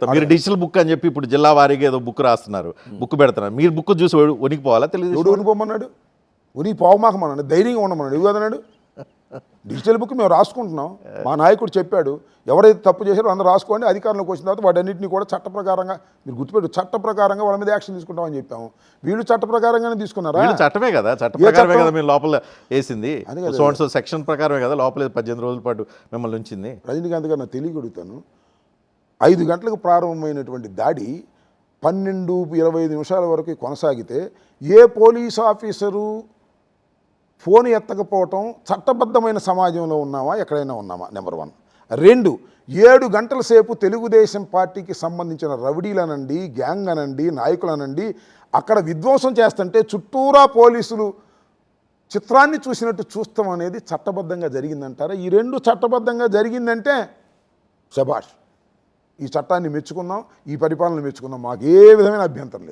మీరు digital book అని చెప్పి ఇప్పుడు జిల్లా వారీగా ఏదో బుక్ రాస్తున్నారు, బుక్ పెడుతున్నారు. మీరు బుక్ చూసి వణికిపోవాలా? తెలియదు. ఎవడు వణిపోమన్నాడు? ఉనికి పోవమాకమన్నాడు, ధైర్యంగా ఉండమన్నాడు. ఇవి కదన్నాడు. డిజిటల్ బుక్ మేము రాసుకుంటున్నాం. మా నాయకుడు చెప్పాడు, ఎవరైతే తప్పు చేశారో అందరూ రాసుకోండి, అధికారంలోకి వచ్చిన తర్వాత వాటన్నింటినీ కూడా చట్ట ప్రకారంగా మీరు గుర్తుపెట్టు, చట్ట ప్రకారంగా వాళ్ళ మీద యాక్షన్ తీసుకుంటామని చెప్పాము. వీళ్ళు చట్ట ప్రకారంగానే తీసుకున్నారా? చట్టమే కదా, చట్ట ప్రకారమే కదా మీరు లోపల వేసింది. సో సెక్షన్ ప్రకారమే కదా లోపల 18 రోజుల పాటు మిమ్మల్ని ఉంచింది. రజనీకాంత్ గారు నాకు తెలియగలుగుతాను, 5 గంటలకు ప్రారంభమైనటువంటి దాడి 12:25 నిమిషాల వరకు కొనసాగితే ఏ పోలీస్ ఆఫీసరు ఫోన్ ఎత్తకపోవటం చట్టబద్ధమైన సమాజంలో ఉన్నామా, ఎక్కడైనా ఉన్నామా? నెంబర్ 1. 2, 7 గంటల సేపు తెలుగుదేశం పార్టీకి సంబంధించిన రౌడీలనండి, గ్యాంగ్ అనండి, నాయకులనండి అక్కడ విధ్వంసం చేస్తుంటే చుట్టూరా పోలీసులు చిత్రాన్ని చూసినట్టు చూస్తాం అనేది చట్టబద్ధంగా జరిగిందంటారా? ఈ 2 చట్టబద్ధంగా జరిగిందంటే శభాష్, ఈ చట్టాన్ని మెచ్చుకుందాం, ఈ పరిపాలన మెచ్చుకుందాం, మాకు ఏ విధమైన అభ్యంతరం లేదు.